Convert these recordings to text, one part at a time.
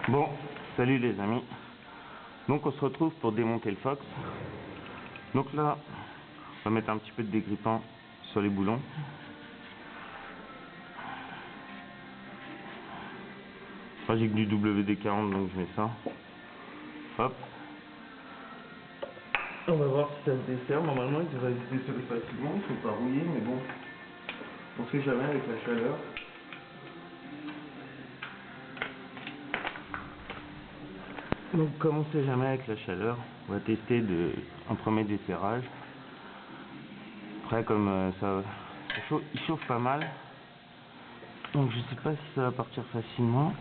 Bon, salut les amis. Donc on se retrouve pour démonter le Fox. Donc là, on va mettre un petit peu de dégrippant sur les boulons. Moi j'ai que du WD-40 donc je mets ça. Hop. On va voir si ça se dessert. Normalement il devrait se desserrer facilement, il ne faut pas rouiller mais bon. On sait jamais avec la chaleur. Donc comme on sait jamais avec la chaleur, on va tester un premier desserrage. Après comme il chauffe pas mal, donc je sais pas si ça va partir facilement.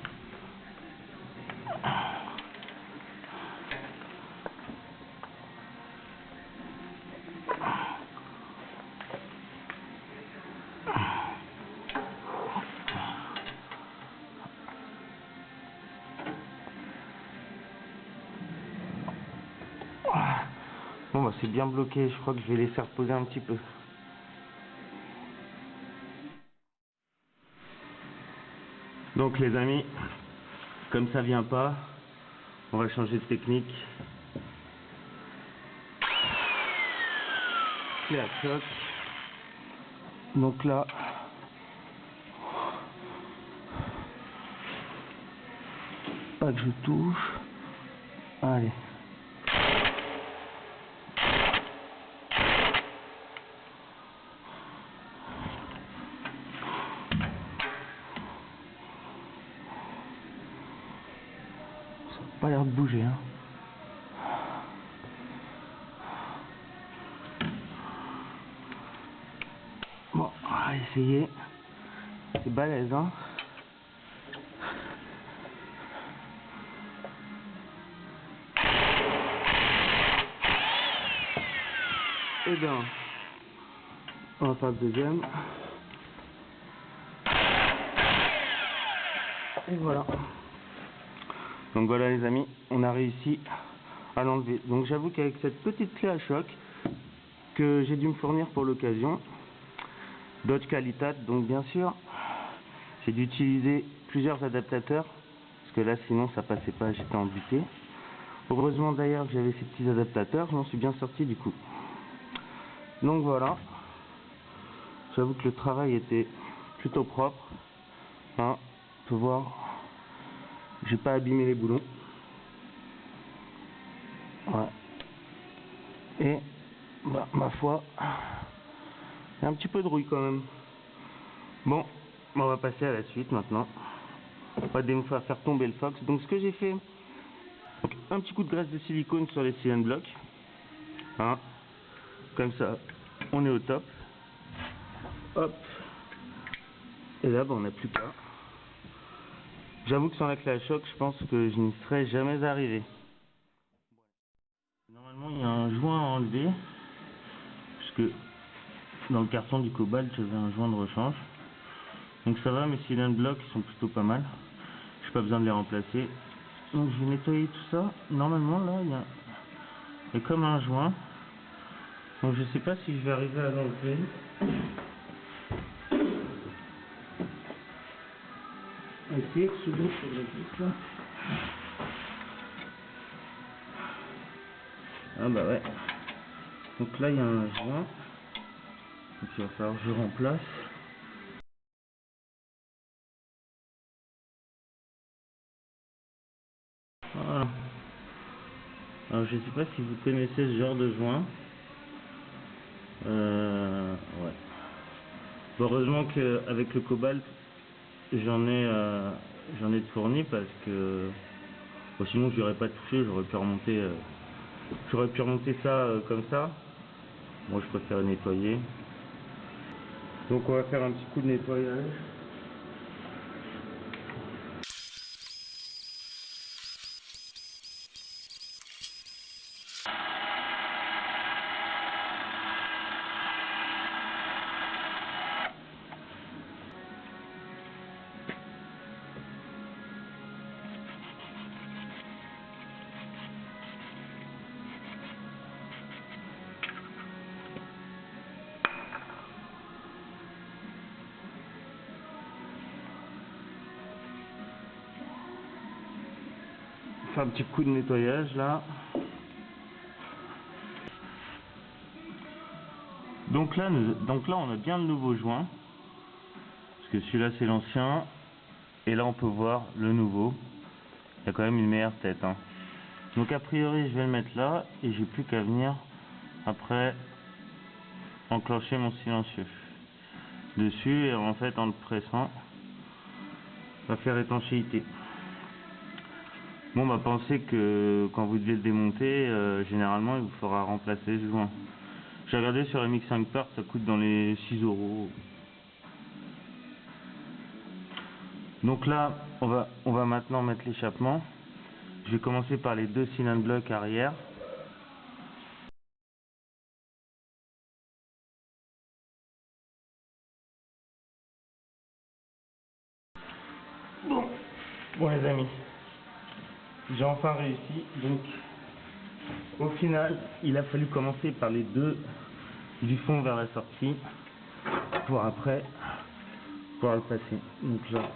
Bon bah c'est bien bloqué, je crois que je vais laisser reposer un petit peu. Donc les amis, comme ça vient pas, on va changer de technique. Clé à choc. Donc là, pas que je touche. Allez. Ça n'a pas l'air de bouger, hein. Bon, on va essayer. C'est balèze, hein. Et bien, on va faire le deuxième. Et voilà. Donc voilà les amis, on a réussi à l'enlever. Donc j'avoue qu'avec cette petite clé à choc que j'ai dû me fournir pour l'occasion, Dodge Qualitat, donc bien sûr, j'ai dû utiliser plusieurs adaptateurs, parce que là sinon ça passait pas, j'étais embuté. Heureusement d'ailleurs que j'avais ces petits adaptateurs, je m'en suis bien sorti du coup. Donc voilà, j'avoue que le travail était plutôt propre, hein, on peut voir, j'ai pas abîmé les boulons. Ouais. Et bah, ma foi, il y a un petit peu de rouille quand même. Bon, on va passer à la suite maintenant. On va faire tomber le Fox. Donc ce que j'ai fait, donc, un petit coup de graisse de silicone sur les cylindres blocs. Hein, comme ça, on est au top. Hop. Et là, bah, on n'a plus qu'à. J'avoue que sans la clé à choc, je pense que je n'y serais jamais arrivé. Normalement, il y a un joint à enlever. Puisque dans le carton du Cobalt, j'avais un joint de rechange. Donc ça va, mes cylindres blocs ils sont plutôt pas mal. J'ai pas besoin de les remplacer. Donc je vais nettoyer tout ça. Normalement là il y a comme un joint. Donc je sais pas si je vais arriver à l'enlever. On va essayer de s'ouvrir sur le vis là. Ah bah ouais. Donc là il y a un joint. Donc il va falloir que je remplace. Voilà. Alors je sais pas si vous connaissez ce genre de joint. Ouais. Bon, heureusement qu'avec le Cobalt j'en ai de fourni parce que bon, sinon je n'aurais pas touché, j'aurais pu remonter ça comme ça. Moi je préfère nettoyer. Donc on va faire un petit coup de nettoyage. faire un petit coup de nettoyage là. Donc là on a bien le nouveau joint. Parce que celui-là c'est l'ancien. Et là on peut voir le nouveau. Il y a quand même une meilleure tête, hein. Donc a priori je vais le mettre là. Et j'ai plus qu'à venir après enclencher mon silencieux dessus. Et en fait en le pressant, va faire étanchéité. Bon, bah pensez que quand vous devez le démonter, généralement il vous faudra remplacer ce joint. J'ai regardé sur MX5 Parts, ça coûte dans les 6 €. Donc là, on va maintenant mettre l'échappement. Je vais commencer par les deux cylindres blocs arrière. Bon les amis, j'ai enfin réussi. Donc au final, il a fallu commencer par les deux du fond vers la sortie pour après pouvoir le passer. Donc là,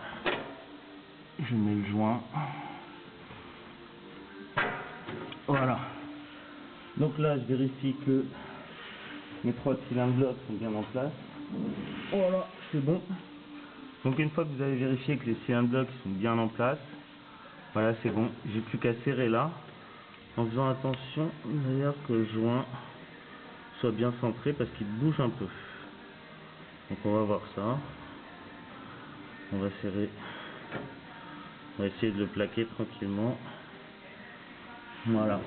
je mets le joint. Voilà. Donc là, je vérifie que mes 3 cylindres blocs sont bien en place. Voilà, c'est bon. Donc une fois que vous avez vérifié que les cylindres blocs sont bien en place, voilà, c'est bon. J'ai plus qu'à serrer là, en faisant attention d'ailleurs que le joint soit bien centré parce qu'il bouge un peu. Donc on va voir ça. On va serrer. On va essayer de le plaquer tranquillement. Voilà.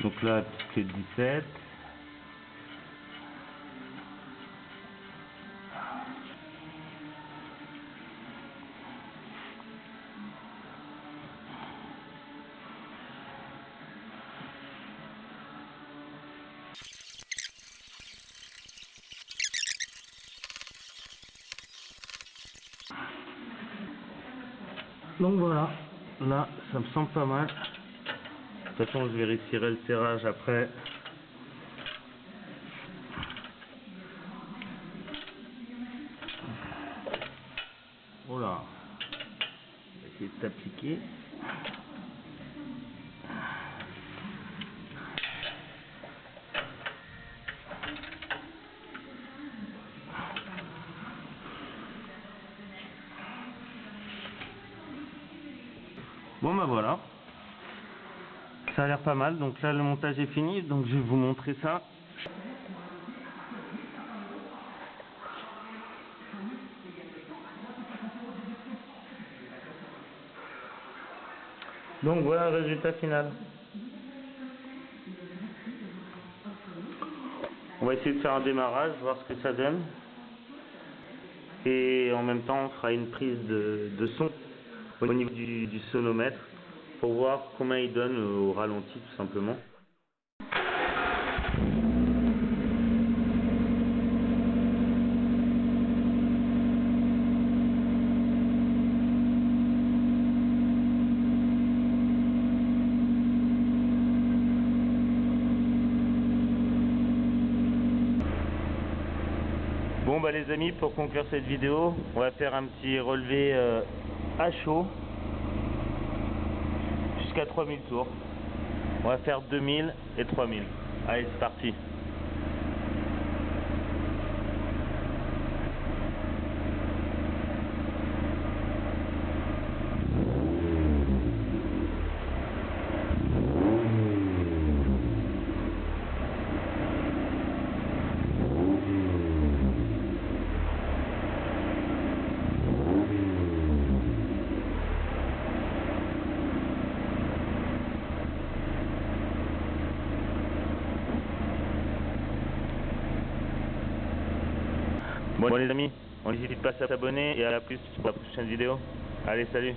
Donc là, petite clé de 17. Donc voilà, là ça me semble pas mal. De toute façon je vérifierai le serrage après. Voilà, on va essayer de t'appliquer. Bon bah voilà, ça a l'air pas mal. Donc là le montage est fini, donc je vais vous montrer ça. Donc voilà le résultat final. On va essayer de faire un démarrage, voir ce que ça donne. Et en même temps on fera une prise de son au niveau du sonomètre pour voir combien il donne au ralenti tout simplement. Bon bah les amis, pour conclure cette vidéo, on va faire un petit relevé à chaud jusqu'à 3000 tours. On va faire 2000 et 3000. Allez, c'est parti. Bon les amis, on n'hésite pas à s'abonner et à la plus pour la prochaine vidéo. Allez, salut!